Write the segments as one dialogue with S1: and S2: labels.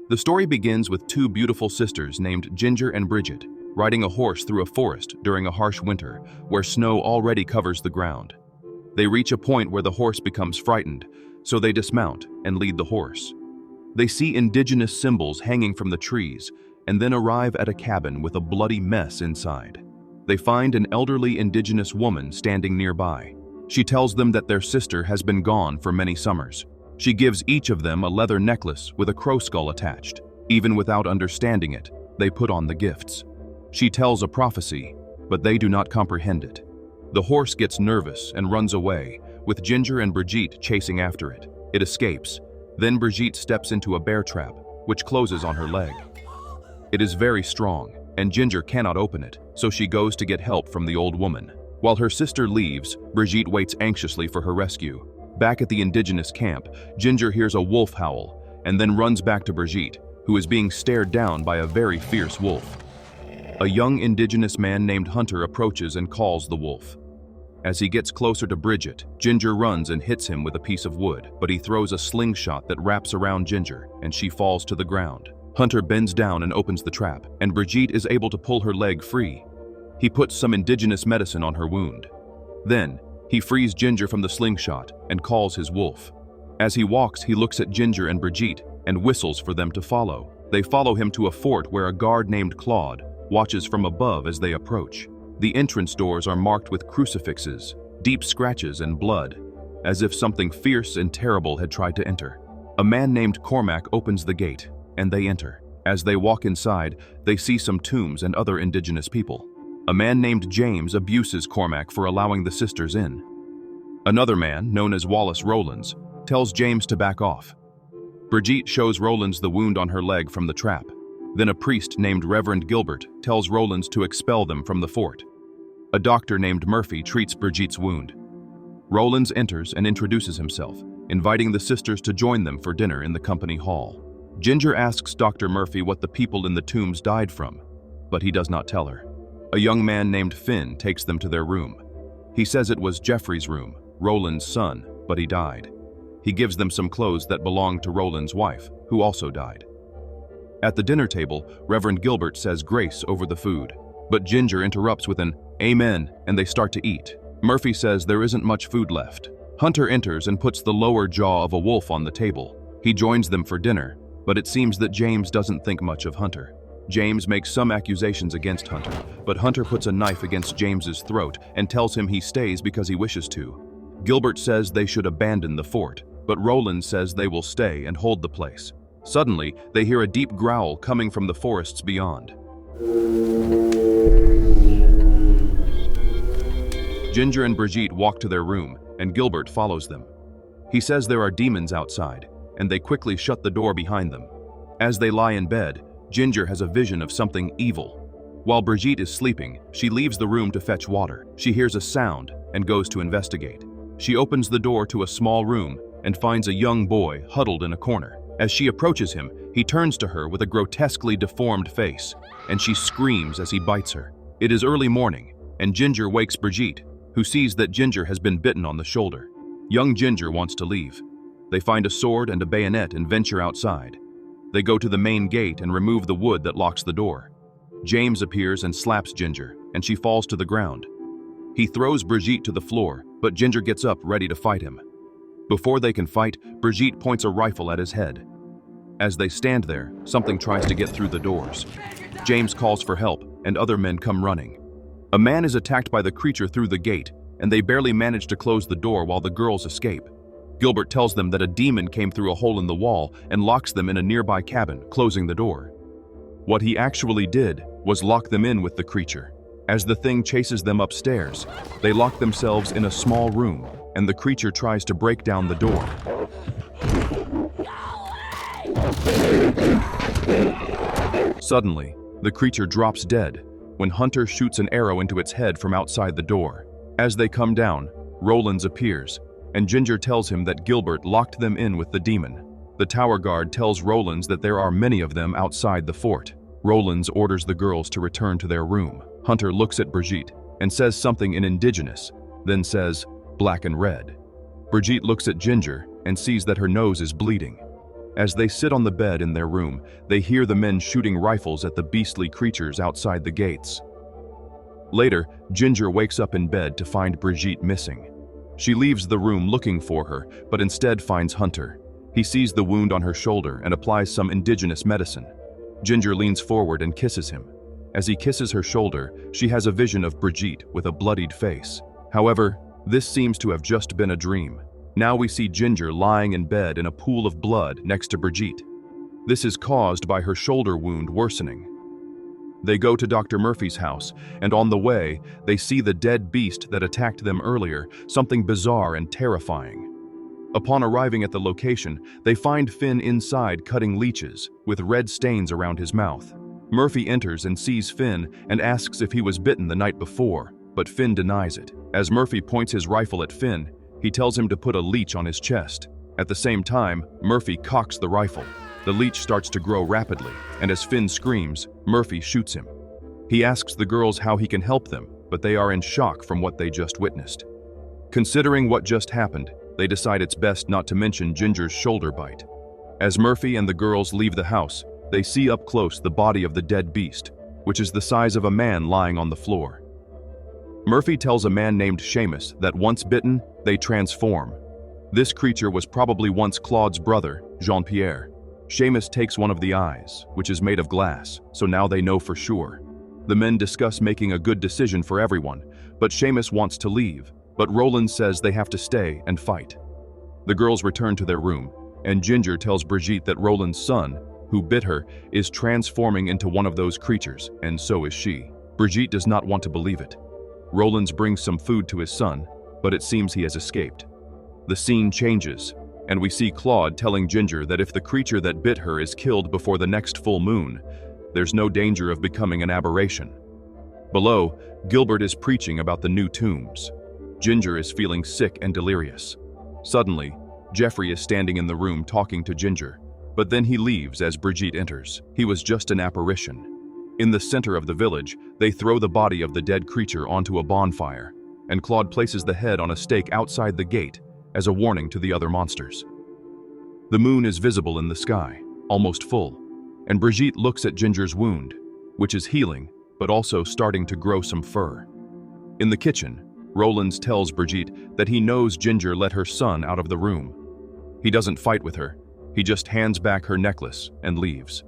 S1: The story begins with two beautiful sisters named Ginger and Bridget riding a horse through a forest during a harsh winter where snow already covers the ground. They reach a point where the horse becomes frightened, so they dismount and lead the horse. They see indigenous symbols hanging from the trees and then arrive at a cabin with a bloody mess inside. They find an elderly indigenous woman standing nearby. She tells them that their sister has been gone for many summers. She gives each of them a leather necklace with a crow skull attached. Even without understanding it, they put on the gifts. She tells a prophecy, but they do not comprehend it. The horse gets nervous and runs away, with Ginger and Brigitte chasing after it. It escapes. Then Brigitte steps into a bear trap, which closes on her leg. It is very strong, and Ginger cannot open it, so she goes to get help from the old woman. While her sister leaves, Brigitte waits anxiously for her rescue. Back at the indigenous camp, Ginger hears a wolf howl, and then runs back to Brigitte, who is being stared down by a very fierce wolf. A young indigenous man named Hunter approaches and calls the wolf. As he gets closer to Bridget, Ginger runs and hits him with a piece of wood, but he throws a slingshot that wraps around Ginger, and she falls to the ground. Hunter bends down and opens the trap, and Brigitte is able to pull her leg free. He puts some indigenous medicine on her wound. Then, he frees Ginger from the slingshot and calls his wolf. As he walks, he looks at Ginger and Brigitte and whistles for them to follow. They follow him to a fort where a guard named Claude watches from above as they approach. The entrance doors are marked with crucifixes, deep scratches, and blood, as if something fierce and terrible had tried to enter. A man named Cormac opens the gate, and they enter. As they walk inside, they see some tombs and other indigenous people. A man named James abuses Cormac for allowing the sisters in. Another man, known as Wallace Rowlands, tells James to back off. Brigitte shows Rowlands the wound on her leg from the trap. Then a priest named Reverend Gilbert tells Rowlands to expel them from the fort. A doctor named Murphy treats Brigitte's wound. Rowlands enters and introduces himself, inviting the sisters to join them for dinner in the company hall. Ginger asks Dr. Murphy what the people in the tombs died from, but he does not tell her. A young man named Finn takes them to their room. He says it was Jeffrey's room, Rowland's son, but he died. He gives them some clothes that belonged to Rowland's wife, who also died. At the dinner table, Reverend Gilbert says grace over the food, but Ginger interrupts with an amen, and they start to eat. Murphy says there isn't much food left. Hunter enters and puts the lower jaw of a wolf on the table. He joins them for dinner, but it seems that James doesn't think much of Hunter. James makes some accusations against Hunter, but Hunter puts a knife against James's throat and tells him he stays because he wishes to. Gilbert says they should abandon the fort, but Rowland says they will stay and hold the place. Suddenly, they hear a deep growl coming from the forests beyond. Ginger and Brigitte walk to their room, and Gilbert follows them. He says there are demons outside, and they quickly shut the door behind them. As they lie in bed, Ginger has a vision of something evil. While Brigitte is sleeping, she leaves the room to fetch water. She hears a sound and goes to investigate. She opens the door to a small room and finds a young boy huddled in a corner. As she approaches him, he turns to her with a grotesquely deformed face, and she screams as he bites her. It is early morning, and Ginger wakes Brigitte, who sees that Ginger has been bitten on the shoulder. Young Ginger wants to leave. They find a sword and a bayonet and venture outside. They go to the main gate and remove the wood that locks the door. James appears and slaps Ginger, and she falls to the ground. He throws Brigitte to the floor, but Ginger gets up ready to fight him. Before they can fight, Brigitte points a rifle at his head. As they stand there, something tries to get through the doors. James calls for help, and other men come running. A man is attacked by the creature through the gate, and they barely manage to close the door while the girls escape. Gilbert tells them that a demon came through a hole in the wall and locks them in a nearby cabin, closing the door. What he actually did was lock them in with the creature. As the thing chases them upstairs, they lock themselves in a small room, and the creature tries to break down the door. Suddenly, the creature drops dead when Hunter shoots an arrow into its head from outside the door. As they come down, Rowlands appears, and Ginger tells him that Gilbert locked them in with the demon. The tower guard tells Rowlands that there are many of them outside the fort. Rowlands orders the girls to return to their room. Hunter looks at Brigitte and says something in indigenous, then says, "Black and red." Brigitte looks at Ginger and sees that her nose is bleeding. As they sit on the bed in their room, they hear the men shooting rifles at the beastly creatures outside the gates. Later, Ginger wakes up in bed to find Brigitte missing. She leaves the room looking for her, but instead finds Hunter. He sees the wound on her shoulder and applies some indigenous medicine. Ginger leans forward and kisses him. As he kisses her shoulder, she has a vision of Brigitte with a bloodied face. However, this seems to have just been a dream. Now we see Ginger lying in bed in a pool of blood next to Brigitte. This is caused by her shoulder wound worsening. They go to Dr. Murphy's house, and on the way, they see the dead beast that attacked them earlier, something bizarre and terrifying. Upon arriving at the location, they find Finn inside cutting leeches, with red stains around his mouth. Murphy enters and sees Finn and asks if he was bitten the night before, but Finn denies it. As Murphy points his rifle at Finn, he tells him to put a leech on his chest. At the same time, Murphy cocks the rifle. The leech starts to grow rapidly, and as Finn screams, Murphy shoots him. He asks the girls how he can help them, but they are in shock from what they just witnessed. Considering what just happened, they decide it's best not to mention Ginger's shoulder bite. As Murphy and the girls leave the house, they see up close the body of the dead beast, which is the size of a man lying on the floor. Murphy tells a man named Seamus that once bitten, they transform. This creature was probably once Claude's brother, Jean-Pierre. Seamus takes one of the eyes, which is made of glass, so now they know for sure. The men discuss making a good decision for everyone, but Seamus wants to leave, but Roland says they have to stay and fight. The girls return to their room, and Ginger tells Brigitte that Roland's son, who bit her, is transforming into one of those creatures, and so is she. Brigitte does not want to believe it. Roland brings some food to his son, but it seems he has escaped. The scene changes, and we see Claude telling Ginger that if the creature that bit her is killed before the next full moon, there's no danger of becoming an aberration. Below, Gilbert is preaching about the new tombs. Ginger is feeling sick and delirious. Suddenly, Jeffrey is standing in the room talking to Ginger, but then he leaves as Brigitte enters. He was just an apparition. In the center of the village, they throw the body of the dead creature onto a bonfire, and Claude places the head on a stake outside the gate as a warning to the other monsters. The moon is visible in the sky, almost full, and Brigitte looks at Ginger's wound, which is healing, but also starting to grow some fur. In the kitchen, Roland tells Brigitte that he knows Ginger let her son out of the room. He doesn't fight with her, he just hands back her necklace and leaves.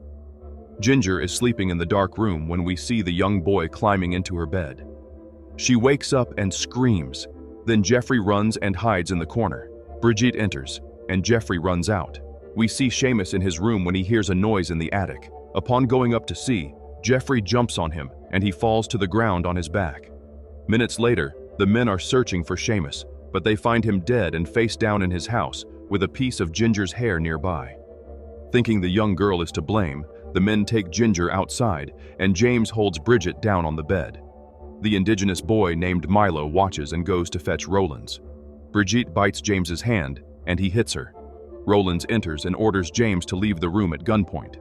S1: Ginger is sleeping in the dark room when we see the young boy climbing into her bed. She wakes up and screams. Then Jeffrey runs and hides in the corner. Brigitte enters, and Jeffrey runs out. We see Seamus in his room when he hears a noise in the attic. Upon going up to see, Jeffrey jumps on him, and he falls to the ground on his back. Minutes later, the men are searching for Seamus, but they find him dead and face down in his house, with a piece of Ginger's hair nearby. Thinking the young girl is to blame, the men take Ginger outside, and James holds Brigitte down on the bed. The indigenous boy named Milo watches and goes to fetch Roland's. Brigitte bites James's hand, and he hits her. Roland's enters and orders James to leave the room at gunpoint.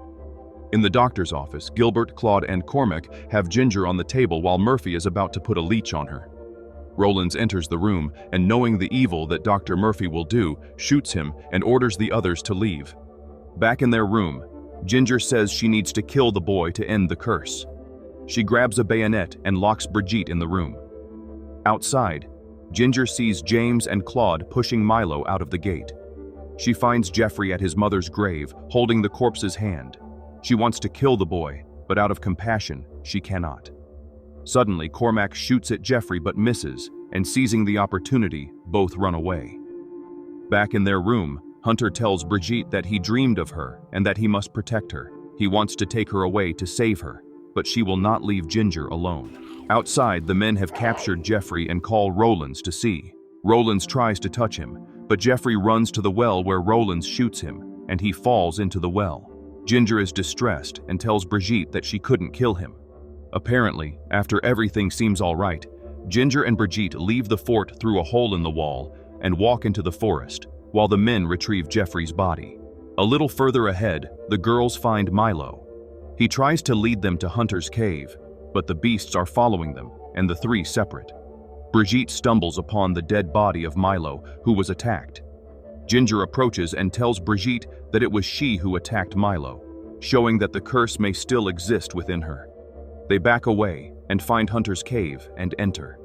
S1: In the doctor's office, Gilbert, Claude, and Cormac have Ginger on the table while Murphy is about to put a leech on her. Roland's enters the room, and knowing the evil that Dr. Murphy will do, shoots him and orders the others to leave. Back in their room, Ginger says she needs to kill the boy to end the curse. She grabs a bayonet and locks Brigitte in the room. Outside, Ginger sees James and Claude pushing Milo out of the gate. She finds Jeffrey at his mother's grave, holding the corpse's hand. She wants to kill the boy, but out of compassion, she cannot. Suddenly, Cormac shoots at Jeffrey but misses, and seizing the opportunity, both run away. Back in their room, Hunter tells Brigitte that he dreamed of her and that he must protect her. He wants to take her away to save her, but she will not leave Ginger alone. Outside, the men have captured Jeffrey and call Roland's to see. Roland's tries to touch him, but Jeffrey runs to the well where Roland's shoots him, and he falls into the well. Ginger is distressed and tells Brigitte that she couldn't kill him. Apparently, after everything seems all right, Ginger and Brigitte leave the fort through a hole in the wall and walk into the forest, while the men retrieve Jeffrey's body. A little further ahead, the girls find Milo. He tries to lead them to Hunter's cave, but the beasts are following them, and the three separate. Brigitte stumbles upon the dead body of Milo, who was attacked. Ginger approaches and tells Brigitte that it was she who attacked Milo, showing that the curse may still exist within her. They back away and find Hunter's cave and enter.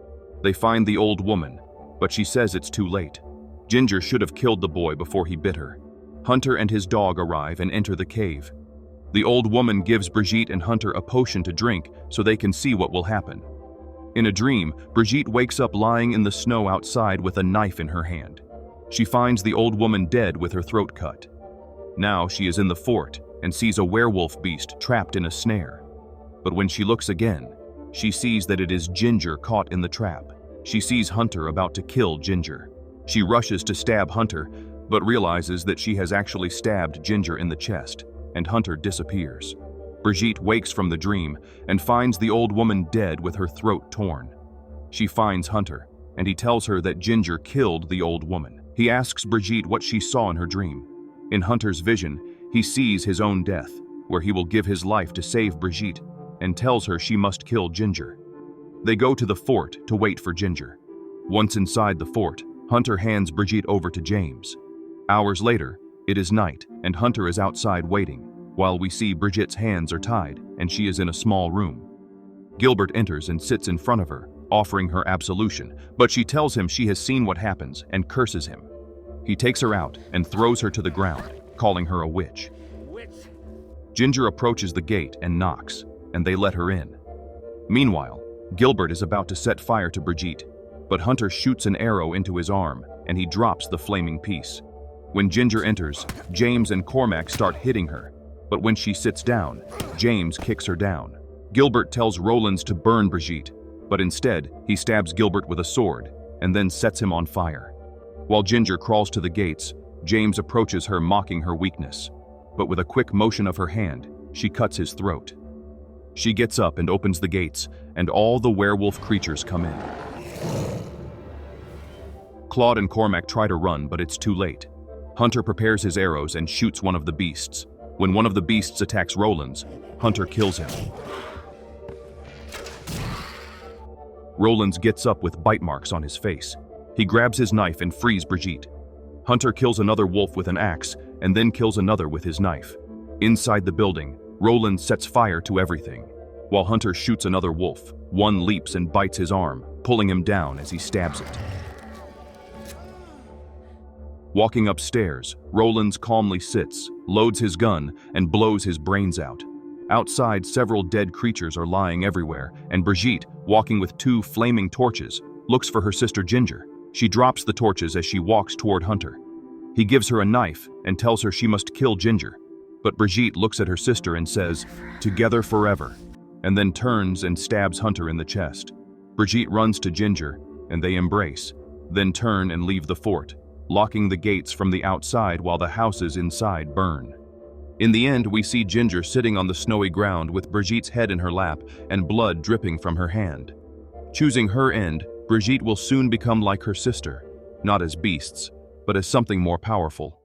S1: They find the old woman, but she says it's too late. Ginger should have killed the boy before he bit her. Hunter and his dog arrive and enter the cave. The old woman gives Brigitte and Hunter a potion to drink so they can see what will happen. In a dream, Brigitte wakes up lying in the snow outside with a knife in her hand. She finds the old woman dead with her throat cut. Now she is in the fort and sees a werewolf beast trapped in a snare. But when she looks again, she sees that it is Ginger caught in the trap. She sees Hunter about to kill Ginger. She rushes to stab Hunter, but realizes that she has actually stabbed Ginger in the chest, and Hunter disappears. Brigitte wakes from the dream and finds the old woman dead with her throat torn. She finds Hunter, and he tells her that Ginger killed the old woman. He asks Brigitte what she saw in her dream. In Hunter's vision, he sees his own death, where he will give his life to save Brigitte, and tells her she must kill Ginger. They go to the fort to wait for Ginger. Once inside the fort, Hunter hands Brigitte over to James. Hours later, it is night, and Hunter is outside waiting, while we see Brigitte's hands are tied, and she is in a small room. Gilbert enters and sits in front of her, offering her absolution, but she tells him she has seen what happens and curses him. He takes her out and throws her to the ground, calling her a witch. Ginger approaches the gate and knocks, and they let her in. Meanwhile, Gilbert is about to set fire to Brigitte, but Hunter shoots an arrow into his arm, and he drops the flaming piece. When Ginger enters, James and Cormac start hitting her, but when she sits down, James kicks her down. Gilbert tells Rollins to burn Brigitte, but instead, he stabs Gilbert with a sword and then sets him on fire. While Ginger crawls to the gates, James approaches her, mocking her weakness, but with a quick motion of her hand, she cuts his throat. She gets up and opens the gates, and all the werewolf creatures come in. Claude and Cormac try to run, but it's too late. Hunter prepares his arrows and shoots one of the beasts. When one of the beasts attacks Rollins, Hunter kills him. Rollins gets up with bite marks on his face. He grabs his knife and frees Brigitte. Hunter kills another wolf with an axe and then kills another with his knife. Inside the building, Rollins sets fire to everything. While Hunter shoots another wolf, one leaps and bites his arm, pulling him down as he stabs it. Walking upstairs, Rollins calmly sits, loads his gun, and blows his brains out. Outside, several dead creatures are lying everywhere, and Brigitte, walking with two flaming torches, looks for her sister Ginger. She drops the torches as she walks toward Hunter. He gives her a knife and tells her she must kill Ginger, but Brigitte looks at her sister and says, "Together forever," and then turns and stabs Hunter in the chest. Brigitte runs to Ginger, and they embrace, then turn and leave the fort, locking the gates from the outside while the houses inside burn. In the end, we see Ginger sitting on the snowy ground with Brigitte's head in her lap and blood dripping from her hand. Choosing her end, Brigitte will soon become like her sister, not as beasts, but as something more powerful.